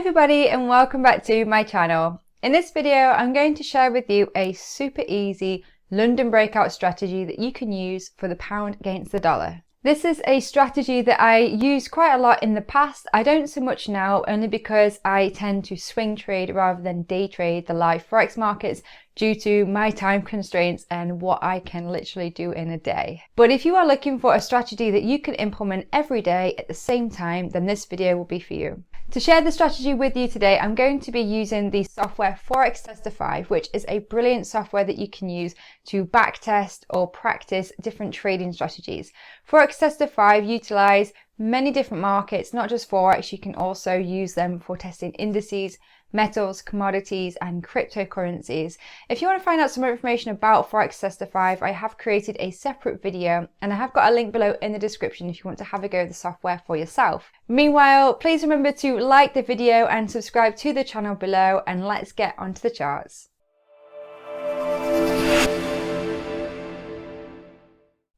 everybody and welcome back to my channel. In this video I'm going to share with you a super easy London breakout strategy that you can use for the pound against the dollar. This is a strategy that I used quite a lot in the past. I don't so much now, only because I tend to swing trade rather than day trade the live Forex markets due to my time constraints and what I can literally do in a day. But if you are looking for a strategy that you can implement every day at the same time, then this video will be for you. To share the strategy with you today, I'm going to be using the software Forextester 5, which is a brilliant software that you can use to backtest or practice different trading strategies. Forextester 5 utilize many different markets, not just Forex. You can also use them for testing indices, metals, commodities, and cryptocurrencies. If you want to find out some more information about Forextester 5, I have created a separate video and I have got a link below in the description if you want to have a go at the software for yourself. Meanwhile, please remember to like the video and subscribe to the channel below, and let's get onto the charts.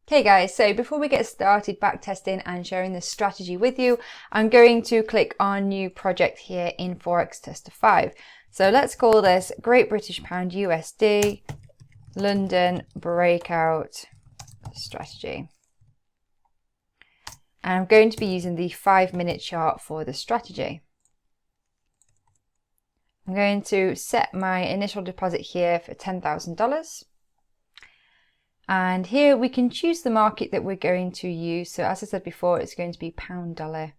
Okay guys, so before we get started backtesting and sharing this strategy with you, I'm going to click on new project here in Forextester 5. So let's call this Great British Pound USD London Breakout Strategy. And I'm going to be using the 5-minute chart for the strategy. I'm going to set my initial deposit here for $10,000. And here we can choose the market that we're going to use. So as I said before, it's going to be pound dollar.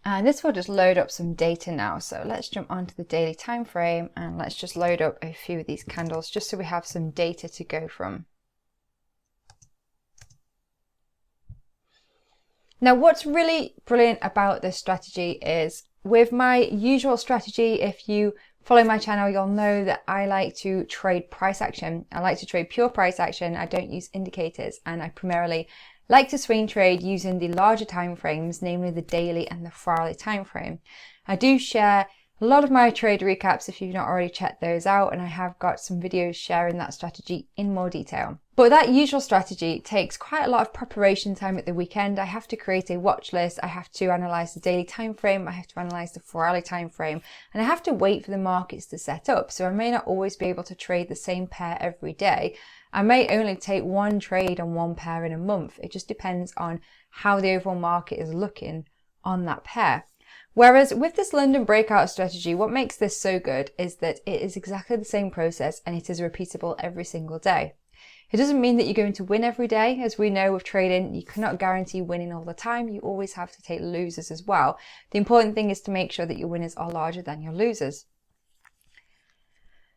And this will just load up some data now. So let's jump onto the daily time frame and let's just load up a few of these candles just so we have some data to go from. Now, what's really brilliant about this strategy is, with my usual strategy, if you follow my channel, you'll know that I like to trade price action. I like to trade pure price action. I don't use indicators, and I primarily like to swing trade using the larger time frames, namely the daily and the 4-hourly time frame. I do share a lot of my trade recaps if you've not already checked those out, and I have got some videos sharing that strategy in more detail. But that usual strategy takes quite a lot of preparation time at the weekend. I have to create a watch list, I have to analyze the daily time frame, I have to analyze the 4-hourly time frame, and I have to wait for the markets to set up. So I may not always be able to trade the same pair every day. I may only take one trade on one pair in a month. It just depends on how the overall market is looking on that pair. Whereas with this London breakout strategy, what makes this so good is that it is exactly the same process and it is repeatable every single day. It doesn't mean that you're going to win every day. As we know with trading, you cannot guarantee winning all the time. You always have to take losers as well. The important thing is to make sure that your winners are larger than your losers.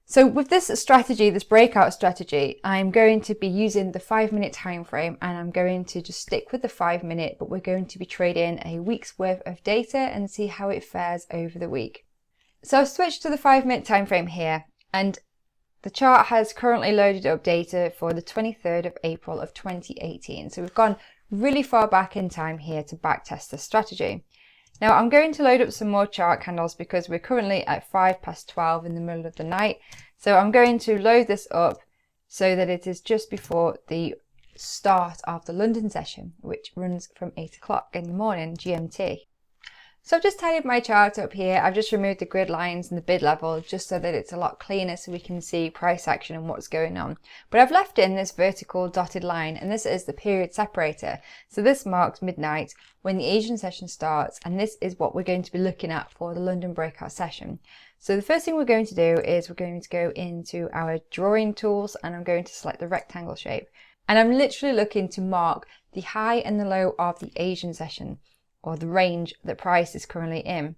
So with this strategy, this breakout strategy, I'm going to be using the 5-minute time frame, and I'm going to just stick with the 5-minute, but we're going to be trading a week's worth of data and see how it fares over the week. So I've switched to the 5-minute time frame here, and the chart has currently loaded up data for the 23rd of April of 2018. So we've gone really far back in time here to backtest the strategy. Now I'm going to load up some more chart candles because we're currently at 12 in the middle of the night. So I'm going to load this up so that it is just before the start of the London session, which runs from 8 o'clock in the morning GMT. So I've just tidied my chart up here. I've just removed the grid lines and the bid level just so that it's a lot cleaner so we can see price action and what's going on. But I've left in this vertical dotted line, and this is the period separator. So this marks midnight when the Asian session starts, and this is what we're going to be looking at for the London breakout session. So the first thing we're going to do is we're going to go into our drawing tools, and I'm going to select the rectangle shape. And I'm literally looking to mark the high and the low of the Asian session, or the range that price is currently in.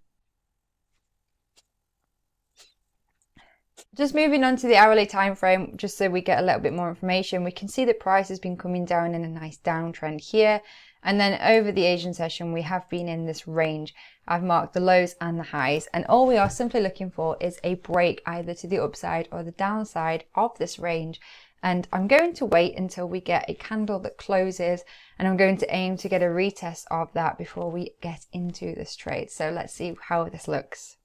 Just moving on to the hourly time frame, just so we get a little bit more information, we can see that price has been coming down in a nice downtrend here, and then over the Asian session we have been in this range. I've marked the lows and the highs, and all we are simply looking for is a break either to the upside or the downside of this range. And I'm going to wait until we get a candle that closes, and I'm going to aim to get a retest of that before we get into this trade. So let's see how this looks.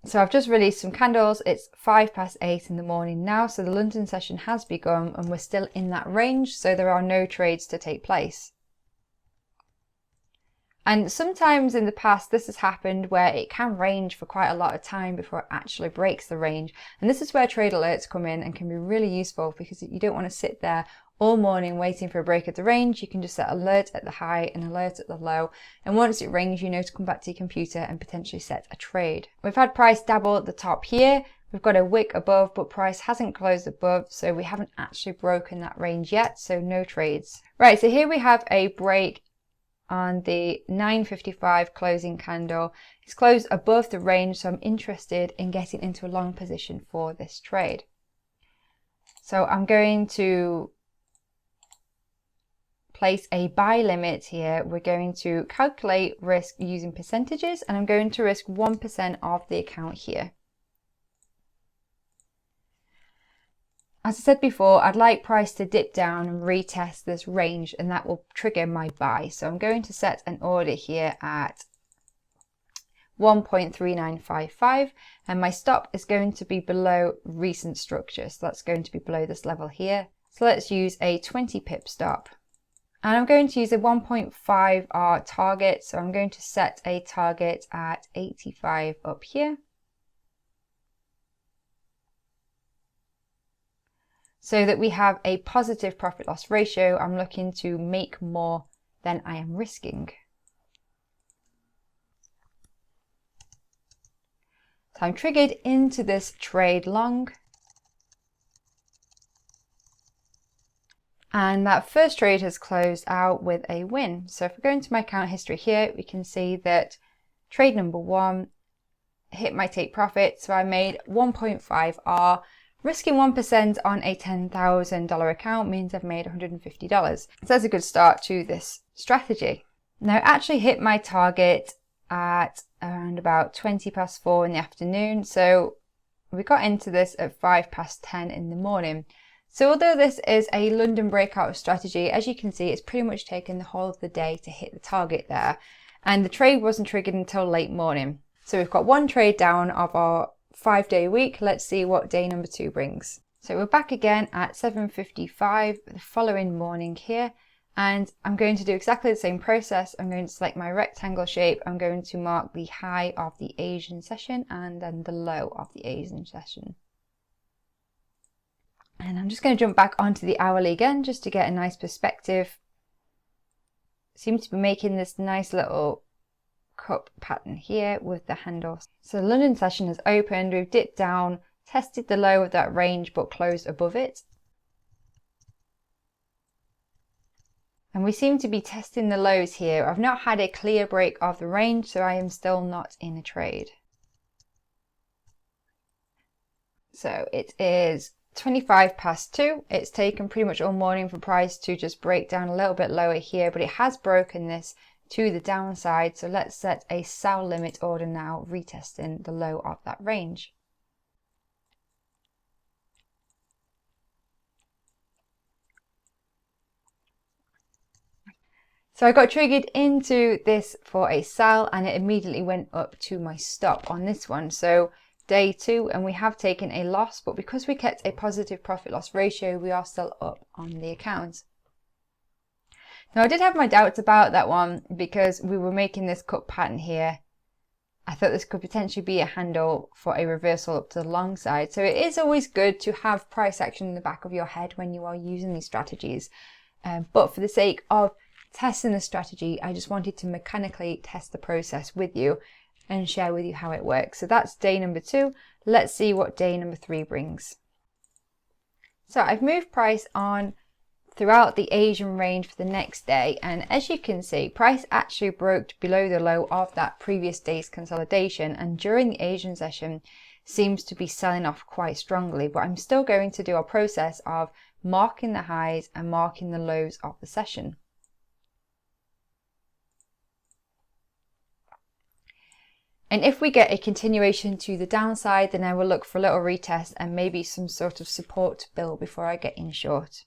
So I've just released some candles. It's 8:05 in the morning now, so the London session has begun and we're still in that range, so there are no trades to take place. And sometimes in the past this has happened where it can range for quite a lot of time before it actually breaks the range. And this is where trade alerts come in and can be really useful, because you don't want to sit there all morning waiting for a break of the range. You can just set alert at the high and alert at the low. And once it rings, you know to come back to your computer and potentially set a trade. We've had price dabble at the top here. We've got a wick above, but price hasn't closed above, so we haven't actually broken that range yet, so no trades. Right, so here we have a break on the 9:55 closing candle. It's closed above the range, so I'm interested in getting into a long position for this trade. So I'm going to place a buy limit here. We're going to calculate risk using percentages, and I'm going to risk 1% of the account here. As I said before, I'd like price to dip down and retest this range, and that will trigger my buy. So I'm going to set an order here at 1.3955, and my stop is going to be below recent structure. So that's going to be below this level here. So let's use a 20 pip stop. And I'm going to use a 1.5R target. So I'm going to set a target at 85 up here. So that we have a positive profit loss ratio. I'm looking to make more than I am risking. So I'm triggered into this trade long. And that first trade has closed out with a win. So if we go into my account history here, we can see that trade number 1 hit my take profit. So I made 1.5R. Risking 1% on a $10,000 account means I've made $150. So that's a good start to this strategy. Now, I actually hit my target at around about 4:20 in the afternoon. So we got into this at 10:05 in the morning. So although this is a London breakout strategy, as you can see, it's pretty much taken the whole of the day to hit the target there. And the trade wasn't triggered until late morning. So we've got one trade down of our 5-day week. Let's see what day number 2 brings. So we're back again at 7:55 the following morning here, and I'm going to do exactly the same process. I'm going to select my rectangle shape. I'm going to mark the high of the Asian session and then the low of the Asian session. And I'm just going to jump back onto the hourly again just to get a nice perspective. Seem to be making this nice little cup pattern here with the handle. So the London session has opened, we've dipped down, tested the low of that range but closed above it. And we seem to be testing the lows here. I've not had a clear break of the range, so I am still not in a trade. So it is 2:25. It's taken pretty much all morning for price to just break down a little bit lower here, but it has broken this to the downside. So let's set a sell limit order now, retesting the low of that range. So I got triggered into this for a sell, and it immediately went up to my stop on this one. So day 2, and we have taken a loss, but because we kept a positive profit loss ratio, we are still up on the account. Now I did have my doubts about that one because we were making this cup pattern here. I thought this could potentially be a handle for a reversal up to the long side. So it is always good to have price action in the back of your head when you are using these strategies. But for the sake of testing the strategy, I just wanted to mechanically test the process with you and share with you how it works. So that's day number 2. Let's see what day number 3 brings. So I've moved price on throughout the Asian range for the next day, and as you can see, price actually broke below the low of that previous day's consolidation, and during the Asian session seems to be selling off quite strongly. But I'm still going to do a process of marking the highs and marking the lows of the session. And if we get a continuation to the downside, then I will look for a little retest and maybe some sort of support to build before I get in short.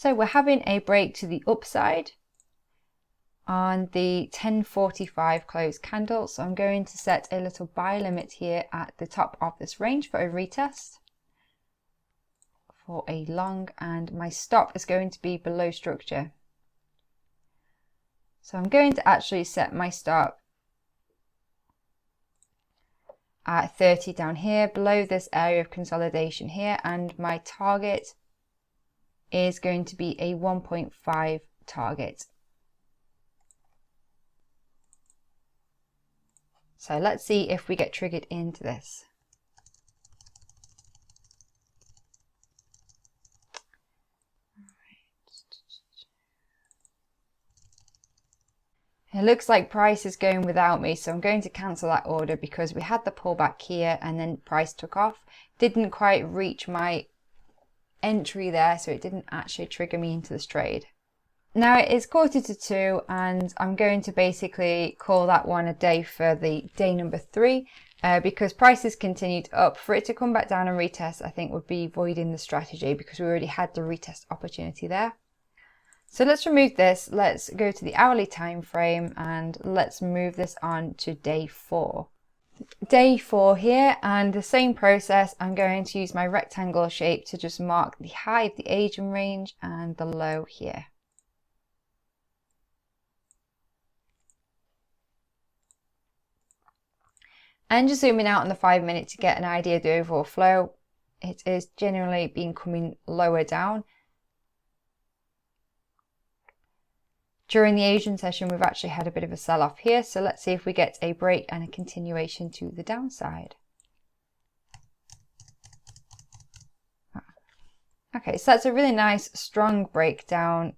So we're having a break to the upside on the 10:45 close candle. So I'm going to set a little buy limit here at the top of this range for a retest for a long, and my stop is going to be below structure. So I'm going to actually set my stop at 30 down here below this area of consolidation here, and my target is going to be a 1.5 target. So let's see if we get triggered into this. It looks like price is going without me, so I'm going to cancel that order because we had the pullback here and then price took off. Didn't quite reach my entry there, so it didn't actually trigger me into this trade. Now it is 1:45 and I'm going to basically call that one a day for the day number 3 because prices continued up. For it to come back down and retest, I think would be voiding the strategy because we already had the retest opportunity there. So let's remove this. Let's go to the hourly time frame and let's move this on to day 4. Day 4 here, and the same process. I'm going to use my rectangle shape to just mark the high of the Asian range and the low here. And just zooming out on the 5 minute to get an idea of the overall flow, it is generally been coming lower down. During the Asian session, we've actually had a bit of a sell-off here, so let's see if we get a break and a continuation to the downside. Okay, so that's a really nice strong breakdown.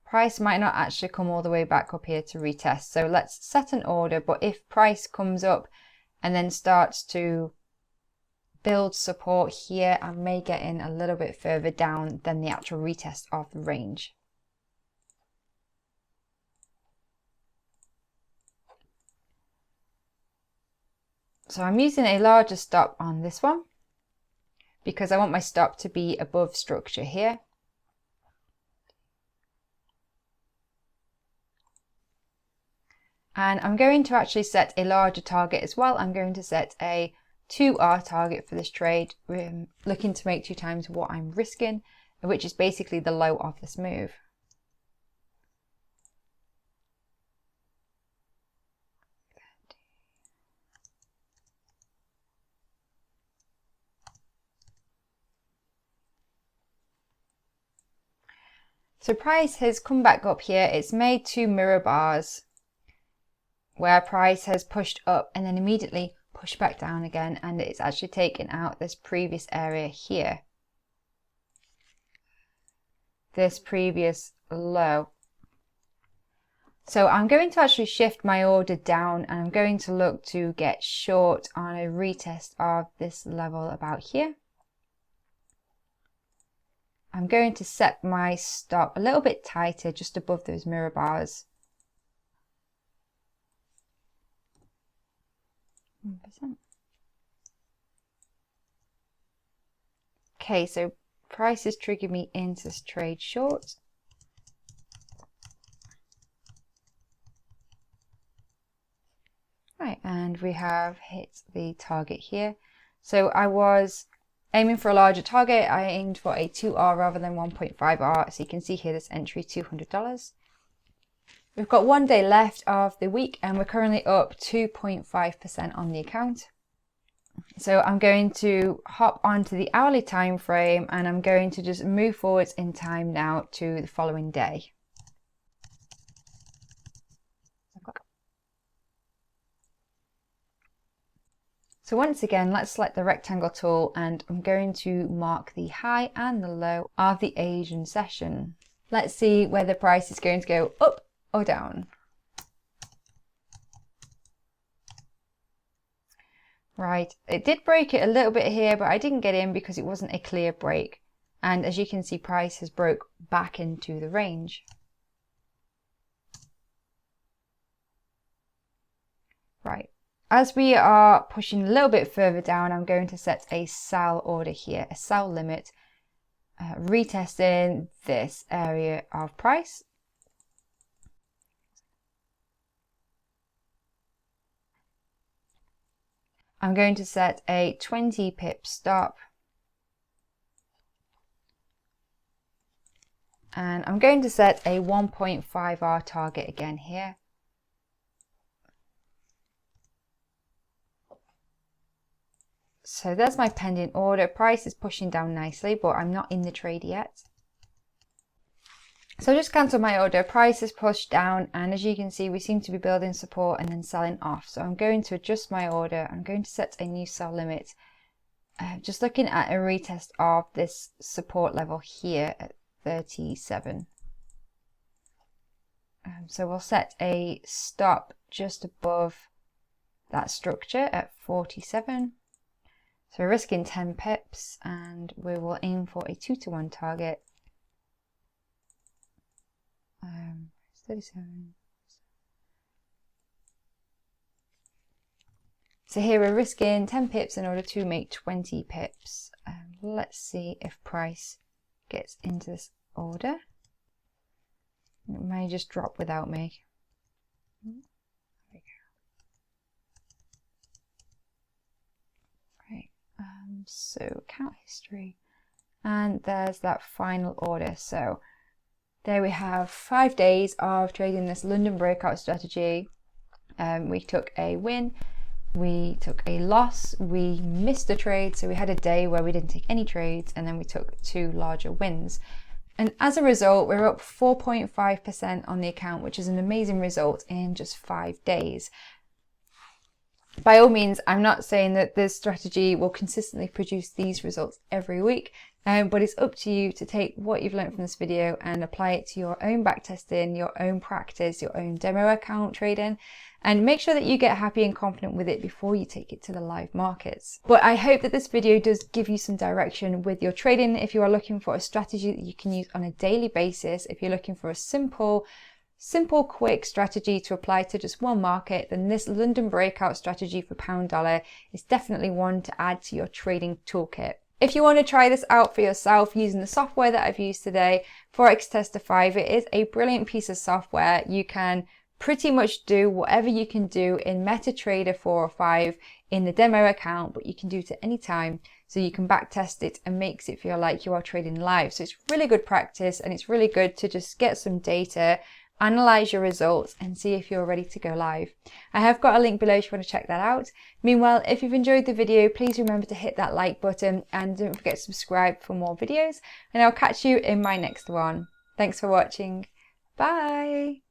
Price might not actually come all the way back up here to retest, so let's set an order. But if price comes up and then starts to build support here, I may get in a little bit further down than the actual retest of the range. So I'm using a larger stop on this one because I want my stop to be above structure here. And I'm going to actually set a larger target as well. I'm going to set a 2R target for this trade. We're looking to make 2 times what I'm risking, which is basically the low of this move. So price has come back up here. It's made 2 mirror bars where price has pushed up and then immediately pushed back down again, and it's actually taken out this previous area here, this previous low. So I'm going to actually shift my order down and I'm going to look to get short on a retest of this level about here. I'm going to set my stop a little bit tighter just above those mirror bars. 1%. Okay, so price has triggered me into this trade short. Right, and we have hit the target here. So I was aiming for a larger target. I aimed for a 2R rather than 1.5R. So you can see here this entry, $200. We've got 1 day left of the week and we're currently up 2.5% on the account. So I'm going to hop onto the hourly time frame and I'm going to just move forwards in time now to the following day. So once again, let's select the rectangle tool and I'm going to mark the high and the low of the Asian session. Let's see where the price is going to go up or down. Right, it did break it a little bit here, but I didn't get in because it wasn't a clear break. And as you can see, price has broke back into the range. Right, as we are pushing a little bit further down, I'm going to set a sell order here, a sell limit. retesting this area of price. I'm going to set a 20 pip stop. And I'm going to set a 1.5R target again here. So there's my pending order. Price is pushing down nicely, but I'm not in the trade yet. So just cancel my order. Price is pushed down, and as you can see, we seem to be building support and then selling off. So I'm going to adjust my order. I'm going to set a new sell limit. Just looking at a retest of this support level here at 37. So we'll set a stop just above that structure at 47. So we're risking 10 pips, and we will aim for a 2-to-1 target. 37. So here we're risking 10 pips in order to make 20 pips. Let's see if price gets into this order. It may just drop without me. There we go. Right. So account history, and there's that final order. So there we have 5 days of trading this London breakout strategy. We took a win, we took a loss, we missed a trade, so we had a day where we didn't take any trades, and then we took 2 larger wins. And as a result, we're up 4.5% on the account, which is an amazing result in just 5 days. By all means, I'm not saying that this strategy will consistently produce these results every week, but it's up to you to take what you've learned from this video and apply it to your own backtesting, your own practice, your own demo account trading, and make sure that you get happy and confident with it before you take it to the live markets. But I hope that this video does give you some direction with your trading. If you are looking for a strategy that you can use on a daily basis, if you're looking for a simple, quick strategy to apply to just one market, then this London breakout strategy for pound dollar is definitely one to add to your trading toolkit. If you want to try this out for yourself using the software that I've used today, Forextester 5, it is a brilliant piece of software. You can pretty much do whatever you can do in MetaTrader 4 or 5 in the demo account, but you can do it at any time. So you can backtest it and makes it feel like you are trading live. So it's really good practice, and it's really good to just get some data, analyze your results, and see if you're ready to go live. I have got a link below if you want to check that out. Meanwhile, if you've enjoyed the video, please remember to hit that like button and don't forget to subscribe for more videos, and I'll catch you in my next one. Thanks for watching. Bye.